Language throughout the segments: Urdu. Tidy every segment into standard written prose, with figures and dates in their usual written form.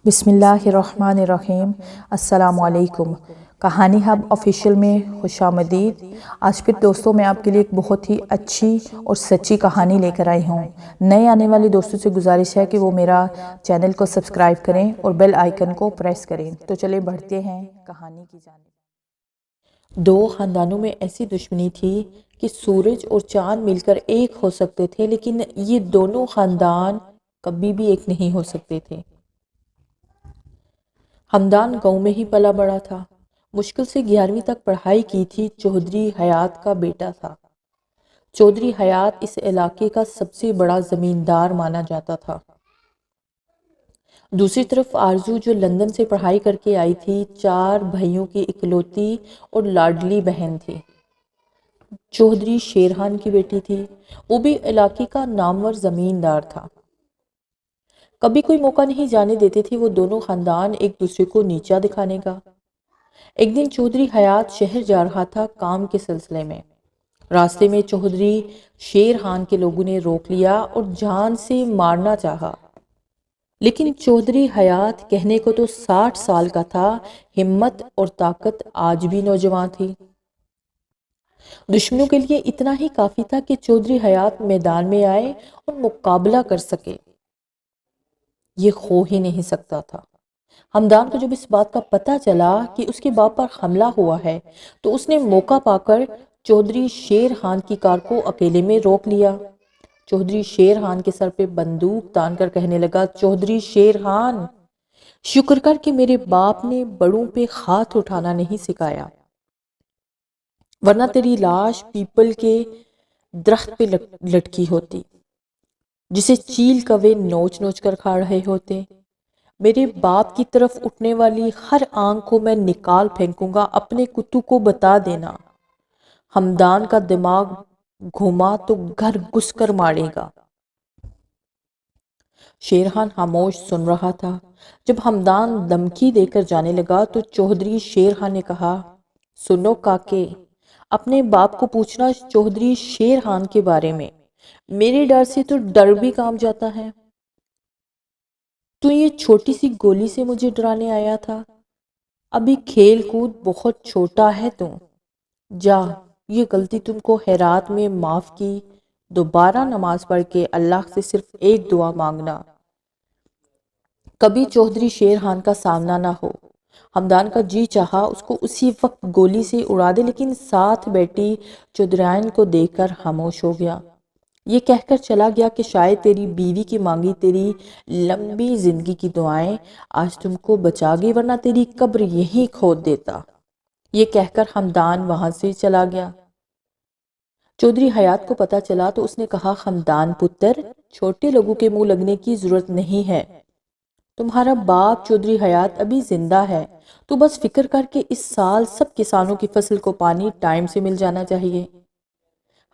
بسم اللہ الرحمن الرحیم۔ السلام علیکم۔ کہانی ہب آفیشیل میں خوش آمدید۔ آج پھر دوستوں میں آپ کے لیے ایک بہت ہی اچھی اور سچی کہانی لے کر آئی ہوں۔ نئے آنے والے دوستوں سے گزارش ہے کہ وہ میرا چینل کو سبسکرائب کریں اور بیل آئیکن کو پریس کریں۔ تو چلیں بڑھتے ہیں کہانی کی جانب۔ دو خاندانوں میں ایسی دشمنی تھی کہ سورج اور چاند مل کر ایک ہو سکتے تھے، لیکن یہ دونوں خاندان کبھی بھی ایک نہیں ہو سکتے تھے۔ ہمدان گاؤں میں ہی پلا بڑا تھا۔ مشکل سے 11ویں تک پڑھائی کی تھی۔ چودھری حیات کا بیٹا تھا۔ چودھری حیات اس علاقے کا سب سے بڑا زمیندار مانا جاتا تھا۔ دوسری طرف آرزو جو لندن سے پڑھائی کر کے آئی تھی، 4 بھائیوں کی اکلوتی اور لاڈلی بہن تھی۔ چودھری شیرخان کی بیٹی تھی۔ وہ بھی علاقے کا نامور زمیندار تھا۔ کبھی کوئی موقع نہیں جانے دیتے تھے وہ دونوں خاندان ایک دوسرے کو نیچا دکھانے کا۔ ایک دن چودھری حیات شہر جا رہا تھا کام کے سلسلے میں۔ راستے میں چودھری شیرخان کے لوگوں نے روک لیا اور جان سے مارنا چاہا، لیکن چودھری حیات کہنے کو تو 60 سال کا تھا، ہمت اور طاقت آج بھی نوجوان تھی۔ دشمنوں کے لیے اتنا ہی کافی تھا کہ چودھری حیات میدان میں آئے اور مقابلہ کر سکے۔ یہ ہو ہی نہیں سکتا تھا۔ ہمدان کو جب اس بات کا پتہ چلا کہ اس کے باپ پر حملہ ہوا ہے تو اس نے موقع پا کر چودھری شیرخان کی کار کو اکیلے میں روک لیا۔ چودھری شیرخان کے سر پہ بندوق تان کر کہنے لگا، چودھری شیرخان، شکر کر کہ میرے باپ نے بڑوں پہ ہاتھ اٹھانا نہیں سکھایا، ورنہ تیری لاش پیپل کے درخت پہ لٹکی ہوتی جسے چیل کوے نوچ نوچ کر کھا رہے ہوتے۔ میرے باپ کی طرف اٹھنے والی ہر آنکھ کو میں نکال پھینکوں گا، اپنے کتو کو بتا دینا۔ ہمدان کا دماغ گھوما تو گھر گھس کر مارے گا۔ شیرخان خاموش سن رہا تھا۔ جب ہمدان دھمکی دے کر جانے لگا تو چودھری شیرخان نے کہا، سنو کاکے، اپنے باپ کو پوچھنا چودھری شیرخان کے بارے میں، میرے ڈر سے تو ڈر بھی کام جاتا ہے۔ تو یہ چھوٹی سی گولی سے مجھے ڈرانے آیا تھا؟ ابھی کھیل کود بہت چھوٹا ہے تو جا، یہ غلطی تم کو ہرات میں معاف کی، دوبارہ نماز پڑھ کے اللہ سے صرف ایک دعا مانگنا، کبھی چودھری شیرخان کا سامنا نہ ہو۔ ہمدان کا جی چاہا اس کو اسی وقت گولی سے اڑا دے، لیکن ساتھ بیٹھی چودھرائن کو دیکھ کر خاموش ہو گیا۔ یہ کہہ کر چلا گیا کہ شاید تیری بیوی کی مانگی تیری لمبی زندگی کی دعائیں آج تم کو بچا گئی، ورنہ تیری قبر یہیں کھود دیتا۔ یہ کہہ کر ہمدان وہاں سے چلا گیا۔ چودھری حیات کو پتا چلا تو اس نے کہا، ہمدان پتر، چھوٹے لوگوں کے منہ لگنے کی ضرورت نہیں ہے۔ تمہارا باپ چودھری حیات ابھی زندہ ہے، تو بس فکر کر کے اس سال سب کسانوں کی فصل کو پانی ٹائم سے مل جانا چاہیے۔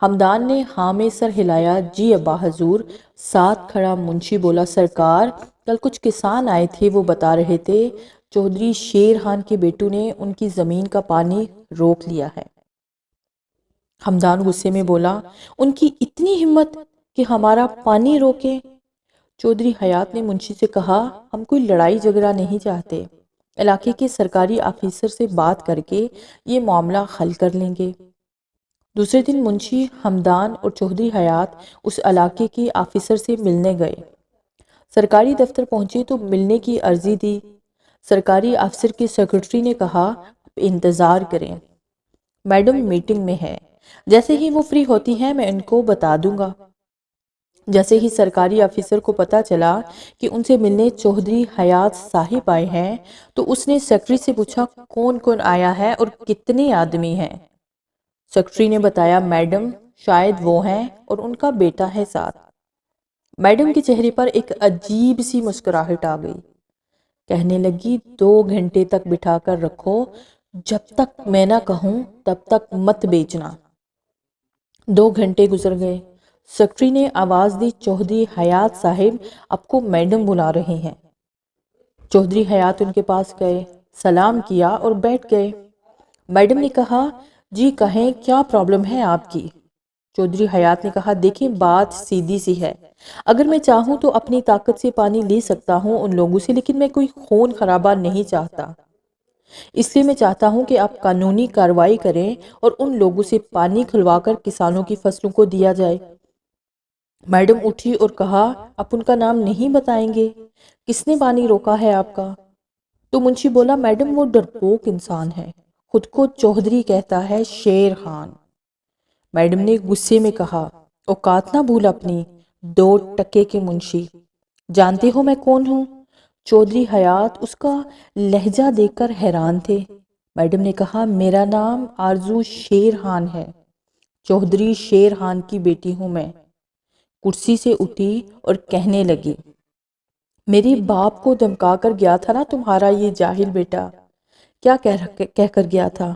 ہمدان نے ہاں میں سر ہلایا، جی ابا حضور۔ ساتھ کھڑا منشی بولا، سرکار، کل کچھ کسان آئے تھے، وہ بتا رہے تھے چودھری شیرخان کے بیٹوں نے ان کی زمین کا پانی روک لیا ہے۔ ہمدان غصے میں بولا، ان کی اتنی ہمت کہ ہمارا پانی روکے؟ چودھری حیات نے منشی سے کہا، ہم کوئی لڑائی جھگڑا نہیں چاہتے، علاقے کے سرکاری آفیسر سے بات کر کے یہ معاملہ حل کر لیں گے۔ دوسرے دن منشی ہمدان اور چودھری حیات اس علاقے کے آفیسر سے ملنے گئے۔ سرکاری دفتر پہنچے تو ملنے کی عرضی دی۔ سرکاری آفیسر کے سیکرٹری نے کہا، انتظار کریں، میڈم میٹنگ میں ہے، جیسے ہی وہ فری ہوتی ہیں میں ان کو بتا دوں گا۔ جیسے ہی سرکاری آفیسر کو پتا چلا کہ ان سے ملنے چودھری حیات صاحب آئے ہیں تو اس نے سیکرٹری سے پوچھا، کون کون آیا ہے اور کتنے آدمی ہیں؟ سیکرٹری نے بتایا، میڈم شاید وہ ہیں اور ان کا بیٹا ہے ساتھ۔ میڈم کے چہرے پر ایک عجیب سی مسکراہٹ آ گئی۔ کہنے لگی، 2 گھنٹے تک بٹھا کر رکھو، جب تک میں نہ کہوں تب تک مت بیچنا۔ 2 گھنٹے گزر گئے۔ سیکرٹری نے آواز دی، چودھری حیات صاحب آپ کو میڈم بلا رہے ہیں۔ چودھری حیات ان کے پاس گئے، سلام کیا اور بیٹھ گئے۔ میڈم نے کہا، جی کہیں کیا پرابلم ہے آپ کی؟ چودھری حیات نے کہا دیکھیں بات سیدھی سی ہے، اگر میں چاہوں تو اپنی طاقت سے پانی لے سکتا ہوں ان لوگوں سے، لیکن میں کوئی خون خرابہ نہیں چاہتا، اس لیے میں چاہتا ہوں کہ آپ قانونی کارروائی کریں اور ان لوگوں سے پانی کھلوا کر کسانوں کی فصلوں کو دیا جائے۔ میڈم اٹھی اور کہا آپ ان کا نام نہیں بتائیں گے؟ کس نے پانی روکا ہے آپ کا؟ تو منشی بولا میڈم وہ ڈرپوک انسان ہے، خود کو چودھری کہتا ہے، شیر خان۔ میڈم نے غصے میں کہا اوقات نہ بھول اپنی، 2 ٹکے کے منشی، جانتے ہو میں کون ہوں؟ چودھری حیات اس کا لہجہ دیکھ کر حیران تھے۔ میڈم نے کہا میرا نام آرزو شیر خان ہے، چودھری شیر خان کی بیٹی ہوں میں۔ کرسی سے اٹھی اور کہنے لگی میری باپ کو دھمکا کر گیا تھا نا تمہارا یہ جاہل بیٹا، کیا کہہ کر گیا تھا؟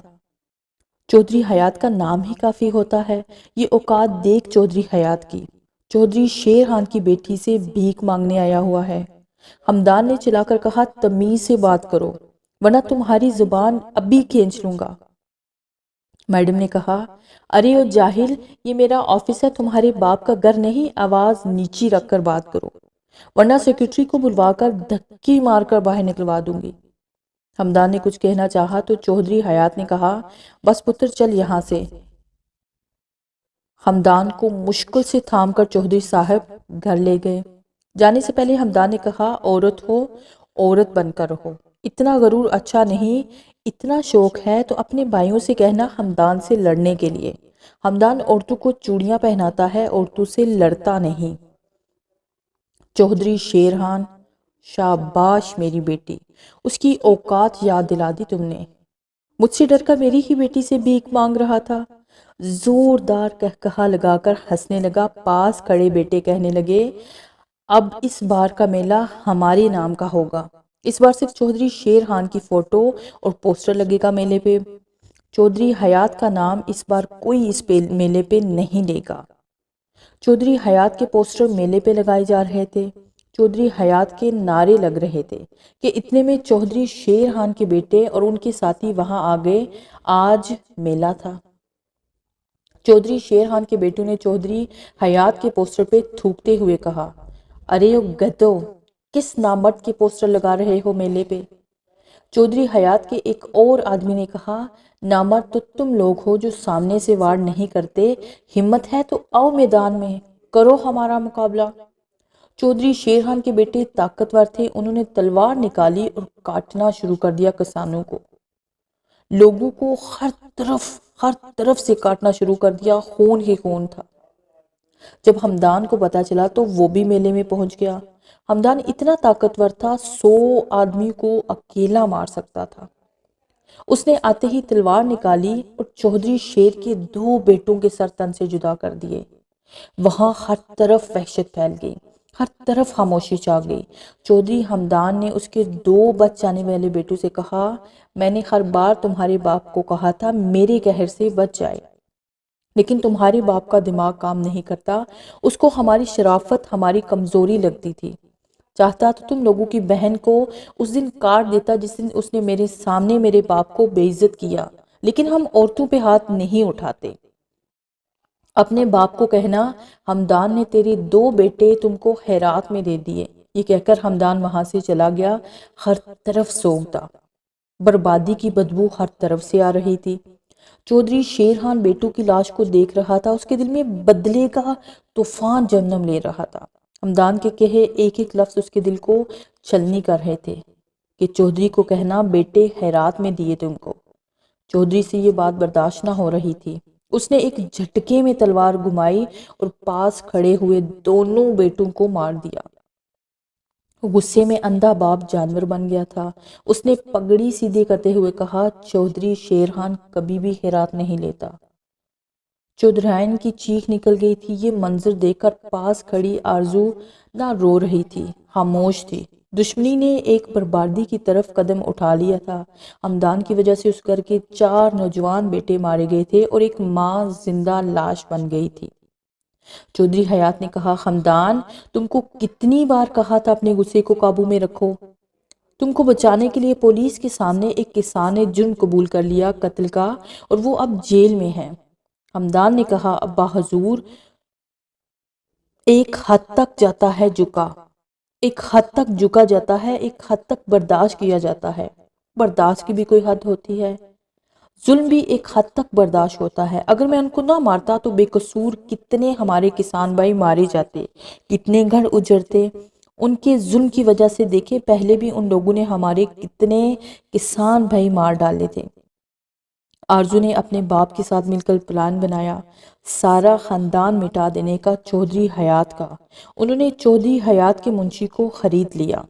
چودھری حیات کا نام ہی کافی ہوتا ہے، یہ اوقات دیکھ چودھری حیات کی، چودھری شیر خان کی بیٹی سے بھیک مانگنے آیا ہوا ہے۔ حمدان نے چلا کر کہا تمیز سے بات کرو ورنہ تمہاری زبان ابھی کھینچ لوں گا۔ میڈم نے کہا ارے او جاہل، یہ میرا آفس ہے، تمہارے باپ کا گھر نہیں، آواز نیچی رکھ کر بات کرو ورنہ سیکرٹری کو بلوا کر دھکی مار کر باہر نکلوا دوں گی۔ حمدان نے کچھ کہنا چاہا تو چودھری حیات نے کہا بس پتر چل یہاں سے۔ حمدان کو مشکل سے تھام کر چودھری صاحب گھر لے گئے۔ جانے سے پہلے حمدان نے کہا عورت ہو، عورت بن کر رہو، اتنا غرور اچھا نہیں، اتنا شوق ہے تو اپنے بھائیوں سے کہنا حمدان سے لڑنے کے لیے، حمدان عورتوں کو چوڑیاں پہناتا ہے، عورتوں سے لڑتا نہیں۔ چودھری شیر خان، شاباش میری بیٹی، اس کی اوقات یاد دلا دی تم نے۔ مجھ سے ڈر کر میری ہی بیٹی سے بھیک مانگ رہا تھا۔ زوردار کہکہا لگا کر ہنسنے لگا۔ پاس کھڑے بیٹے کہنے لگے اب اس بار کا میلہ ہمارے نام کا ہوگا، اس بار صرف چودھری شیر خان کی فوٹو اور پوسٹر لگے گا میلے پہ، چودھری حیات کا نام اس بار کوئی اس میلے پہ نہیں لے گا۔ چودھری حیات کے پوسٹر میلے پہ لگائے جا رہے تھے، چودھری حیات کے نعرے لگ رہے تھے کہ اتنے میں چودھری شیر خان کے بیٹے اور ان کے ساتھی وہاں آ گئے۔ آج میلہ تھا۔ چودھری شیر خان کے بیٹوں نے چودھری حیات کے پوسٹر پہ تھوکتے ہوئے کہا ارے او گدو، کس نامرد کے پوسٹر لگا رہے ہو میلے پہ؟ چودھری حیات کے ایک اور آدمی نے کہا نامرد تو تم لوگ ہو جو سامنے سے وار نہیں کرتے، ہمت ہے تو آؤ میدان میں، کرو ہمارا مقابلہ۔ چودھری شیر خان کے بیٹے طاقتور تھے، انہوں نے تلوار نکالی اور کاٹنا شروع کر دیا کسانوں کو، لوگوں کو ہر طرف سے کاٹنا شروع کر دیا، خون ہی خون تھا۔ جب حمدان کو پتا چلا تو وہ بھی میلے میں پہنچ گیا۔ حمدان اتنا طاقتور تھا، 100 آدمی کو اکیلا مار سکتا تھا۔ اس نے آتے ہی تلوار نکالی اور چودھری شیر کے 2 بیٹوں کے سر تن سے جدا کر دیے۔ وہاں ہر طرف وحشت پھیل گئی، ہر طرف خاموشی چھا گئی۔ چودھری حمدان نے اس کے 2 بچ جانے والے بیٹوں سے کہا میں نے ہر بار تمہارے باپ کو کہا تھا میرے قہر سے بچ جائے، لیکن تمہارے باپ کا دماغ کام نہیں کرتا، اس کو ہماری شرافت ہماری کمزوری لگتی تھی، چاہتا تو تم لوگوں کی بہن کو اس دن کاٹ دیتا جس دن اس نے میرے سامنے میرے باپ کو بے عزت کیا، لیکن ہم عورتوں پہ ہاتھ نہیں اٹھاتے۔ اپنے باپ کو کہنا حمدان نے تیرے 2 بیٹے تم کو خیرات میں دے دیے۔ یہ کہہ کر حمدان وہاں سے چلا گیا۔ ہر طرف سوگ تھا، بربادی کی بدبو ہر طرف سے آ رہی تھی۔ چودھری شیر خان بیٹوں کی لاش کو دیکھ رہا تھا، اس کے دل میں بدلے کا طوفان جنم لے رہا تھا۔ حمدان کے کہے ایک ایک لفظ اس کے دل کو چھلنی کر رہے تھے کہ چودھری کو کہنا بیٹے خیرات میں دیے تم کو۔ چودھری سے یہ بات برداشت نہ ہو رہی تھی، اس نے ایک جھٹکے میں تلوار گھمائی اور پاس کھڑے ہوئے دونوں بیٹوں کو مار دیا۔ غصے میں اندھا باپ جانور بن گیا تھا۔ اس نے پگڑی سیدھی کرتے ہوئے کہا چودھری شیر خان کبھی بھی خیرات نہیں لیتا۔ چودھرائن کی چیخ نکل گئی تھی۔ یہ منظر دیکھ کر پاس کھڑی آرزو نہ رو رہی تھی، خاموش تھی۔ دشمنی نے ایک بربادی کی طرف قدم اٹھا لیا تھا۔ حمدان کی وجہ سے اس گھر کے 4 نوجوان بیٹے مارے گئے تھے اور ایک ماں زندہ لاش بن گئی تھی۔ چودھری حیات نے کہا حمدان تم کو کتنی بار کہا تھا اپنے غصے کو قابو میں رکھو، تم کو بچانے کے لیے پولیس کے سامنے ایک کسان نے جرم قبول کر لیا قتل کا، اور وہ اب جیل میں ہے۔ ہمدان نے کہا ابا حضور ایک حد تک جاتا ہے جھکا، ایک حد تک جھکا جاتا ہے، ایک حد تک برداشت کیا جاتا ہے، برداشت کی بھی کوئی حد ہوتی ہے، ظلم بھی ایک حد تک برداشت ہوتا ہے۔ اگر میں ان کو نہ مارتا تو بے قصور کتنے ہمارے کسان بھائی مارے جاتے، کتنے گھر اجڑتے، ان کے ظلم کی وجہ سے دیکھے پہلے بھی ان لوگوں نے ہمارے کتنے کسان بھائی مار ڈالے تھے۔ آرزو نے اپنے باپ کے ساتھ مل کر پلان بنایا سارا خاندان مٹا دینے کا چودھری حیات کا۔ انہوں نے چودھری حیات کے منشی کو خرید لیا۔